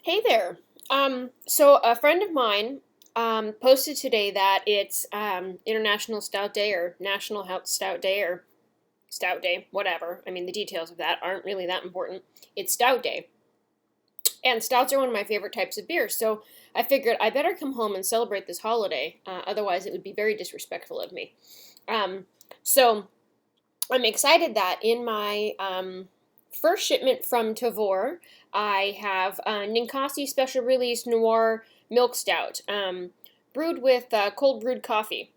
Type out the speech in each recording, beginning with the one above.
Hey there. So a friend of mine posted today that it's International Stout Day or National Stout Day or Stout Day, whatever. I mean, the details of that aren't really that important. It's Stout Day. And stouts are one of my favorite types of beer, so I figured I better come home and celebrate this holiday. Otherwise, it would be very disrespectful of me. Um, so I'm excited that in my first shipment from Tavor, I have Ninkasi Special Release Noir Milk Stout, brewed with cold brewed coffee.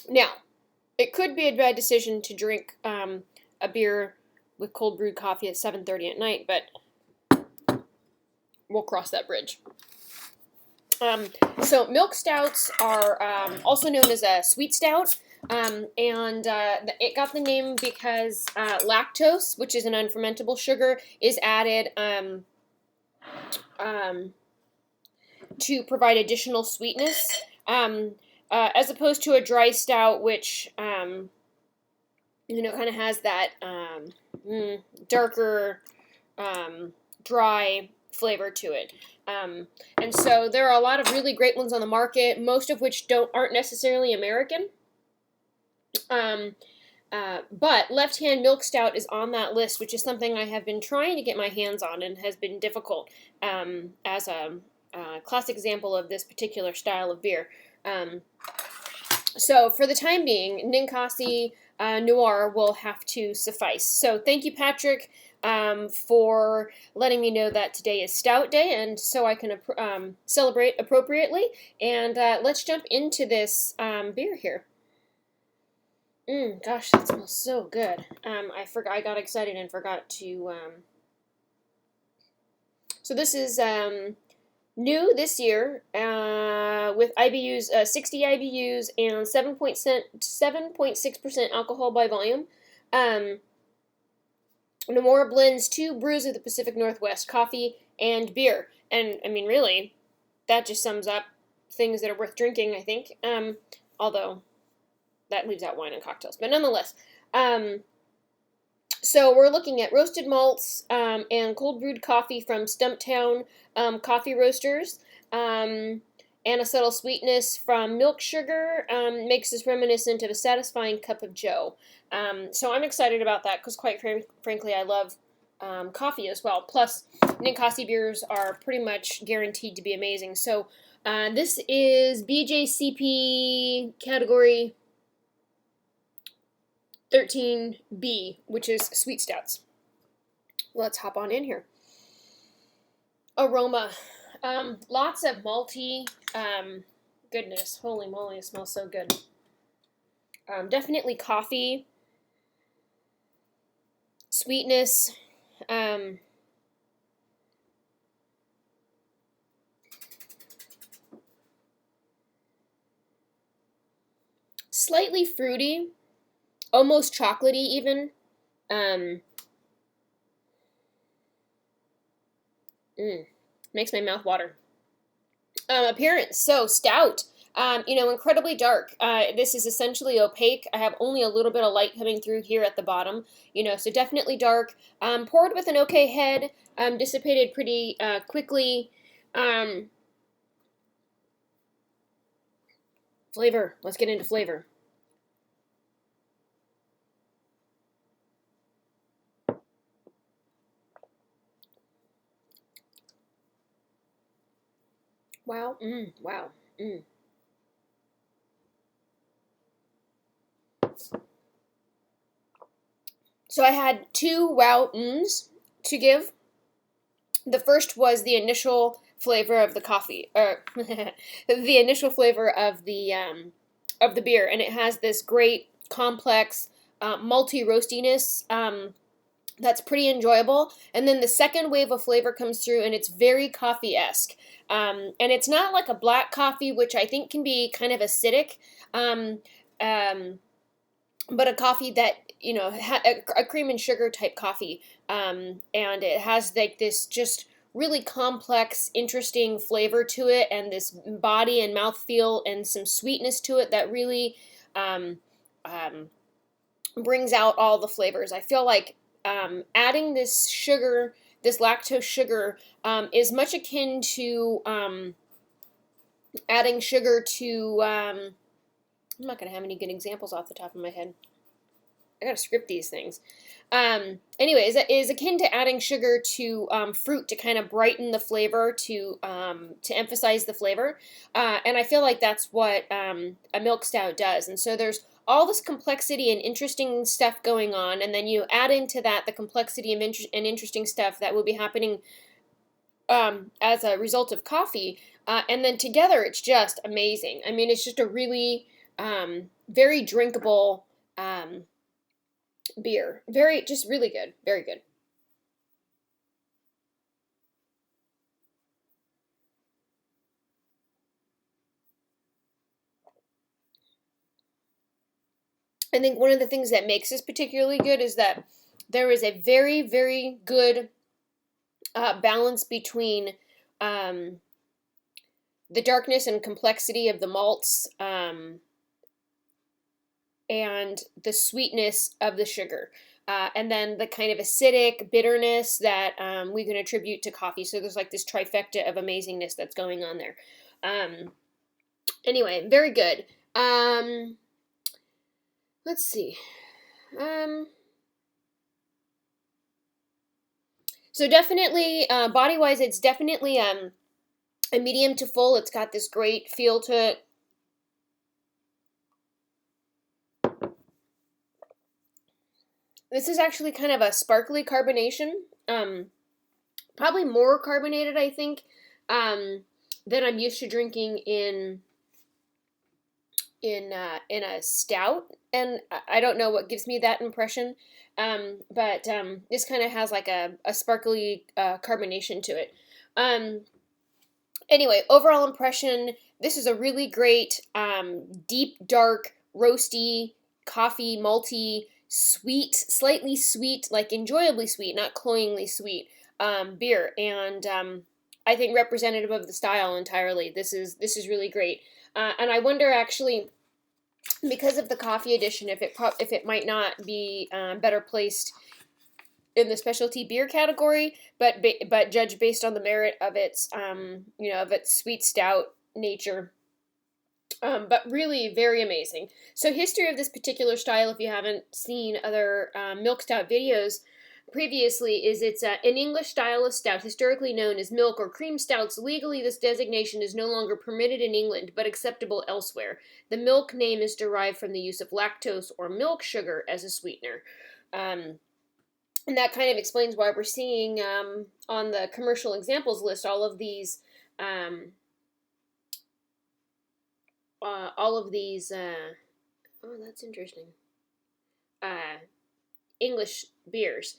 Now, it could be a bad decision to drink a beer with cold brewed coffee at 7:30 at night, but we'll cross that bridge. Um, so milk stouts are also known as a sweet stout, and it got the name because lactose, which is an unfermentable sugar, is added to provide additional sweetness, as opposed to a dry stout, which kind of has that darker, dry flavor to it. And so there are a lot of really great ones on the market, most of which aren't necessarily American. But Left Hand Milk Stout is on that list, which is something I have been trying to get my hands on and has been difficult as a classic example of this particular style of beer. So for the time being, Ninkasi Noir will have to suffice. So thank you, Patrick, for letting me know that today is Stout Day, and so I can celebrate appropriately. And let's jump into this beer here. Gosh, that smells so good. I got excited and forgot to. So this is new this year with IBUs, 60 IBUs and 7.6% alcohol by volume. Nomura blends two brews of the Pacific Northwest, coffee and beer. And, I mean, really, that just sums up things that are worth drinking, I think. Although, that leaves out wine and cocktails. But nonetheless, so we're looking at roasted malts and cold brewed coffee from Stumptown Coffee Roasters. And a subtle sweetness from milk sugar makes this reminiscent of a satisfying cup of joe. So I'm excited about that because, quite frankly, I love coffee as well. Plus, Ninkasi beers are pretty much guaranteed to be amazing. So this is BJCP category 13B, which is sweet stouts. Let's hop on in here. Aroma. Lots of malty, goodness, holy moly, it smells so good. Definitely coffee, sweetness, slightly fruity, almost chocolatey even. Makes my mouth water. Appearance, so stout. Incredibly dark. This is essentially opaque. I have only a little bit of light coming through here at the bottom, so definitely dark. Poured with an okay head, dissipated pretty quickly. Flavor, let's get into flavor. Wow, wow, So I had two wow-ms to give. The first was the initial flavor of the coffee, or the initial flavor of the beer, and it has this great complex malty roastiness that's pretty enjoyable. And then the second wave of flavor comes through, and it's very coffee-esque. And it's not like a black coffee, which I think can be kind of acidic, but a coffee that, a cream and sugar type coffee. And it has like this just really complex, interesting flavor to it, and this body and mouthfeel and some sweetness to it that really brings out all the flavors. I feel like adding this sugar this lactose sugar is much akin to adding sugar to, I'm not going to have any good examples off the top of my head. I gotta script these things. Anyway, is akin to adding sugar to fruit to kind of brighten the flavor, to emphasize the flavor, and I feel like that's what a milk stout does. And so there's all this complexity and interesting stuff going on, and then you add into that the complexity and interesting stuff that will be happening as a result of coffee, and then together it's just amazing. I mean, it's just a really very drinkable beer. Just really good. Very good. I think one of the things that makes this particularly good is that there is a very, very good balance between the darkness and complexity of the malts and the sweetness of the sugar. And then the kind of acidic bitterness that we can attribute to coffee. So there's like this trifecta of amazingness that's going on there. Anyway, very good. Let's see. So definitely, body-wise, it's definitely a medium to full. It's got this great feel to it. This is actually kind of a sparkly carbonation. Probably more carbonated, I think, than I'm used to drinking in a stout, and I don't know what gives me that impression, but this kind of has like a sparkly carbonation to it. Anyway, overall impression, this is a really great deep, dark, roasty, coffee, malty, sweet, slightly sweet, like enjoyably sweet, not cloyingly sweet beer, and I think representative of the style entirely. This is really great. And I wonder, actually, because of the coffee edition, if it might not be better placed in the specialty beer category, but judged based on the merit of its of its sweet stout nature. But really very amazing. So history of this particular style, if you haven't seen other milk stout videos previously, is it's an English style of stout historically known as milk or cream stouts. Legally, this designation is no longer permitted in England, but acceptable elsewhere. The milk name is derived from the use of lactose or milk sugar as a sweetener. And that kind of explains why we're seeing on the commercial examples list all of these oh, that's interesting, English beers.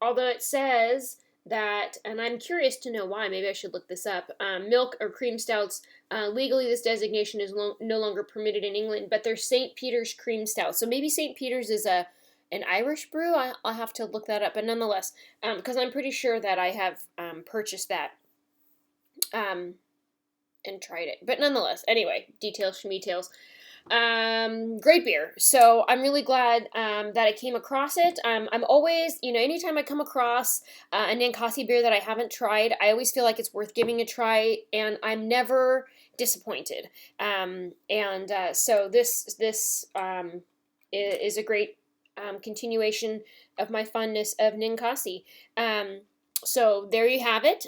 Although it says that, and I'm curious to know why, maybe I should look this up, milk or cream stouts, legally this designation is no longer permitted in England, but they're St. Peter's cream stout. So maybe St. Peter's is an Irish brew. I'll have to look that up, but nonetheless, because I'm pretty sure that I have purchased that and tried it. But nonetheless, anyway, details, schmeetails. Great beer. So I'm really glad that I came across it. I'm always, anytime I come across a Ninkasi beer that I haven't tried, I always feel like it's worth giving a try, and I'm never disappointed. So this is a great continuation of my fondness of Ninkasi. So there you have it.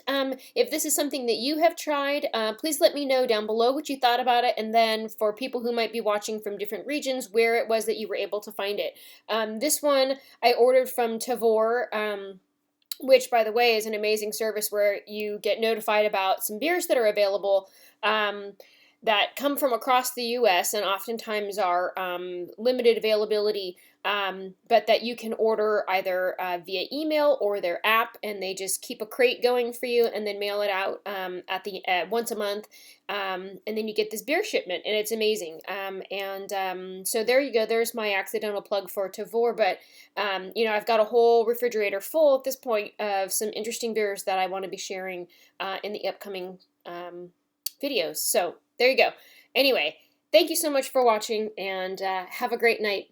If this is something that you have tried, please let me know down below what you thought about it, and then for people who might be watching from different regions, where it was that you were able to find it. This one I ordered from Tavour, which, by the way, is an amazing service where you get notified about some beers that are available that come from across the U.S. and oftentimes are limited availability, but that you can order either via email or their app, and they just keep a crate going for you and then mail it out once a month, and then you get this beer shipment, and it's amazing. So there you go. There's my accidental plug for Tavour, but I've got a whole refrigerator full at this point of some interesting beers that I want to be sharing in the upcoming videos. So there you go. Anyway, thank you so much for watching, and have a great night.